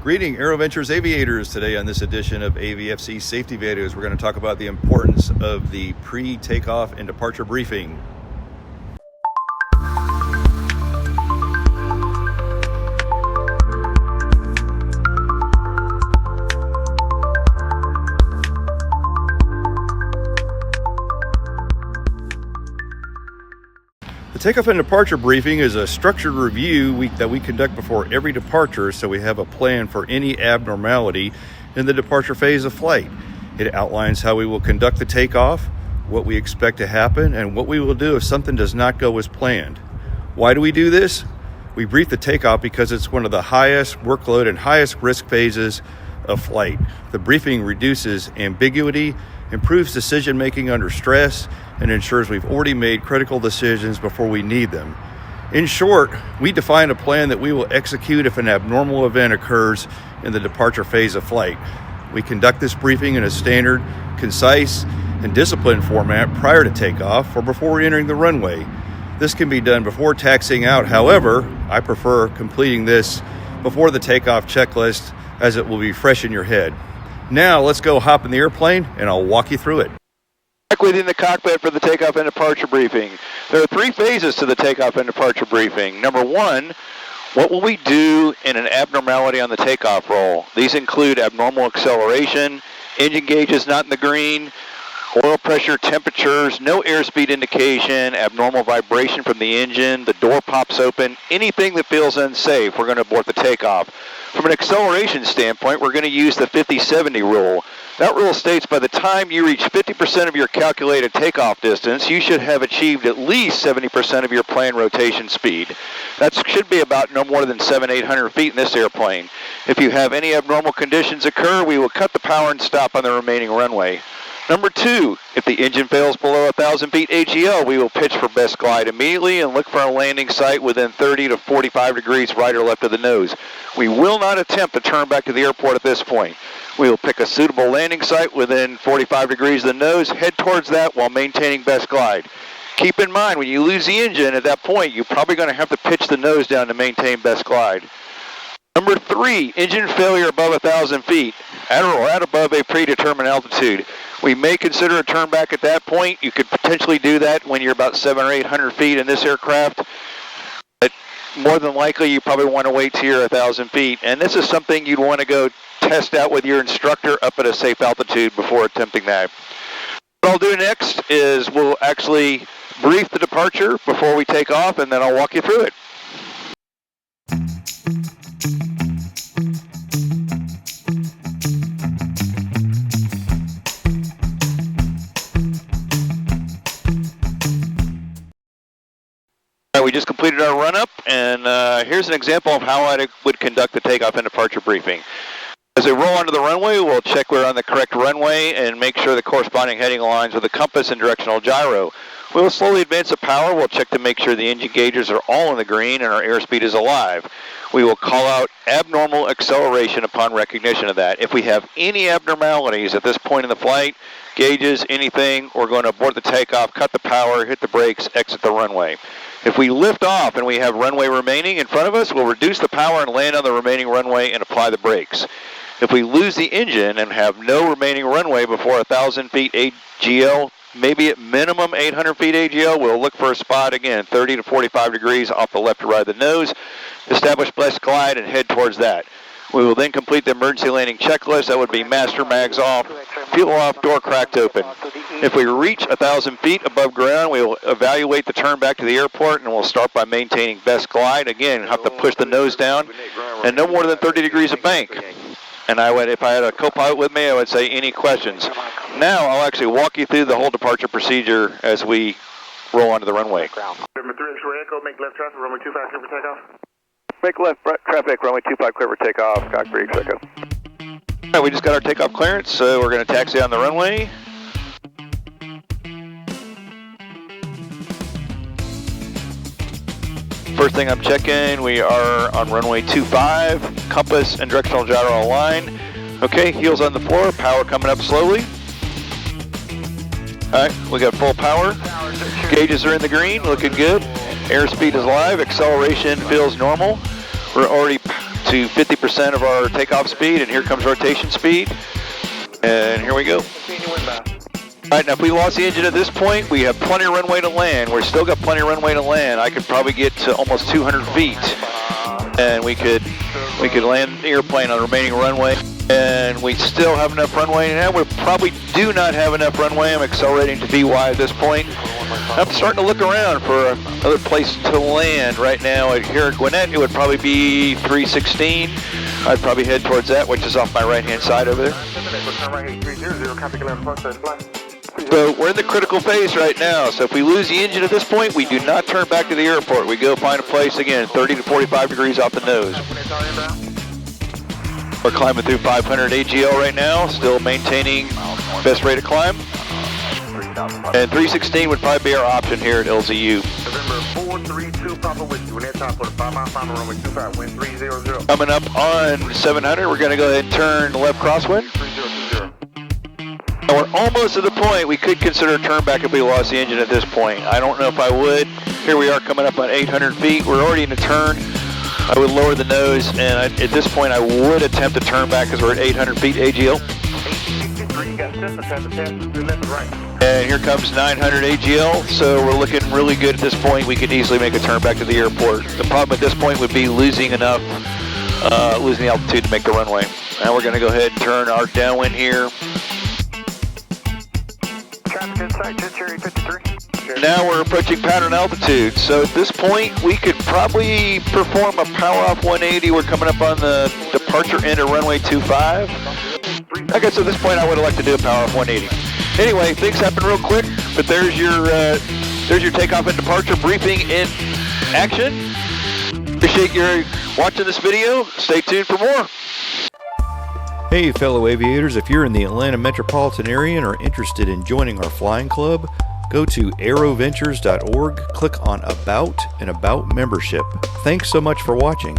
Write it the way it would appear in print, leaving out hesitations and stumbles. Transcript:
Greeting AeroVentures aviators. Today on this edition of AVFC Safety Videos, we're going to talk about the importance of the pre-takeoff and departure briefing. The takeoff and departure briefing is a structured review that we conduct before every departure, so we have a plan for any abnormality in the departure phase of flight. It outlines how we will conduct the takeoff, what we expect to happen, and what we will do if something does not go as planned. Why do we do this? We brief the takeoff because it's one of the highest workload and highest risk phases of flight. The briefing reduces ambiguity, improves decision making under stress, and ensures we've already made critical decisions before we need them. In short, we define a plan that we will execute if an abnormal event occurs in the departure phase of flight. We conduct this briefing in a standard, concise, and disciplined format prior to takeoff or before entering the runway. This can be done before taxiing out. However, I prefer completing this before the takeoff checklist, as it will be fresh in your head. Now let's go hop in the airplane and I'll walk you through it. Back within the cockpit for the takeoff and departure briefing. There are three phases to the takeoff and departure briefing. Number one, what will we do in an abnormality on the takeoff roll? These include abnormal acceleration, engine gauges not in the green, oil pressure, temperatures, no airspeed indication, abnormal vibration from the engine, the door pops open, anything that feels unsafe, we're going to abort the takeoff. From an acceleration standpoint, we're going to use the 50-70 rule. That rule states by the time you reach 50% of your calculated takeoff distance, you should have achieved at least 70% of your planned rotation speed. That should be about no more than 700-800 feet in this airplane. If you have any abnormal conditions occur, we will cut the power and stop on the remaining runway. Number two, if the engine fails below 1,000 feet AGL, we will pitch for best glide immediately and look for a landing site within 30 to 45 degrees right or left of the nose. We will not attempt to turn back to the airport at this point. We will pick a suitable landing site within 45 degrees of the nose, head towards that while maintaining best glide. Keep in mind, when you lose the engine at that point, you're probably going to have to pitch the nose down to maintain best glide. Number three, engine failure above 1,000 feet, at or at above a predetermined altitude. We may consider a turn back at that point. You could potentially do that when you're about 700 or 800 feet in this aircraft. But more than likely, you probably want to wait till you're 1,000 feet. And this is something you'd want to go test out with your instructor up at a safe altitude before attempting that. What I'll do next is we'll actually brief the departure before we take off, and then I'll walk you through it. We just completed our run-up, and here's an example of how I would conduct the takeoff and departure briefing. As we roll onto the runway, we'll check we're on the correct runway and make sure the corresponding heading aligns with the compass and directional gyro. We'll slowly advance the power. We'll check to make sure the engine gauges are all in the green and our airspeed is alive. We will call out abnormal acceleration upon recognition of that. If we have any abnormalities at this point in the flight, gauges, anything, we're going to abort the takeoff, cut the power, hit the brakes, exit the runway. If we lift off and we have runway remaining in front of us, we'll reduce the power and land on the remaining runway and apply the brakes. If we lose the engine and have no remaining runway before 1,000 feet AGL, maybe at minimum 800 feet AGL, we'll look for a spot again, 30 to 45 degrees off the left or right of the nose, establish best glide and head towards that. We will then complete the emergency landing checklist. That would be master mags off, fuel off, door cracked open. If we reach 1,000 feet above ground, we will evaluate the turn back to the airport, and we'll start by maintaining best glide. Again, have to push the nose down, and no more than 30 degrees of bank. And I would, if I had a co-pilot with me, I would say, any questions? Now I'll actually walk you through the whole departure procedure as we roll onto the runway. Number 3, X-ray Echo, make left traffic, runway 25, clear for takeoff. Make left traffic, runway 25, clear for takeoff, cockpit Echo. All right, we just got our takeoff clearance, so we're going to taxi on the runway. First thing I'm checking, we are on runway 25, compass and directional gyro aligned. Okay, heels on the floor, power coming up slowly. All right, we got full power. Gauges are in the green, looking good. Airspeed is live, acceleration feels normal. We're already to 50% of our takeoff speed, and here comes rotation speed. And here we go. All right, now if we lost the engine at this point, we have plenty of runway to land. We're still got plenty of runway to land. I could probably get to almost 200 feet, and we could land the airplane on the remaining runway. And we still have enough runway. Now we probably do not have enough runway. I'm accelerating to VY at this point. I'm starting to look around for another place to land right now. Here at Gwinnett, it would probably be 316. I'd probably head towards that, which is off my right-hand side over there. So we're in the critical phase right now. So if we lose the engine at this point, we do not turn back to the airport. We go find a place, again, 30 to 45 degrees off the nose. We're climbing through 500 AGL right now, still maintaining best rate of climb. And 316 would probably be our option here at LZU. November 432 Papa Whiskey, when top for the 5 mile final runway 25, wind 300. Coming up on 700, we're going to go ahead and turn left crosswind. 3020. And we're almost to the point we could consider a turn back if we lost the engine at this point. I don't know if I would. Here we are coming up on 800 feet. We're already in a turn. I would lower the nose, and at this point I would attempt to turn back because we're at 800 feet AGL. And here comes 900 AGL, so we're looking really good at this point. We could easily make a turn back to the airport. The problem at this point would be losing the altitude to make the runway. Now we're going to go ahead and turn our downwind here. Traffic inside, Cherry 53. Now we're approaching pattern altitude, so at this point we could probably perform a power off 180. We're coming up on the departure end of runway 25. I guess at this point I would have liked to do a power off 180. Anyway, things happen real quick, but there's your takeoff and departure briefing in action. Appreciate your watching this video. Stay tuned for more. Hey fellow aviators, if you're in the Atlanta metropolitan area and are interested in joining our flying club, go to aeroventures.org, click on About and About Membership. Thanks so much for watching.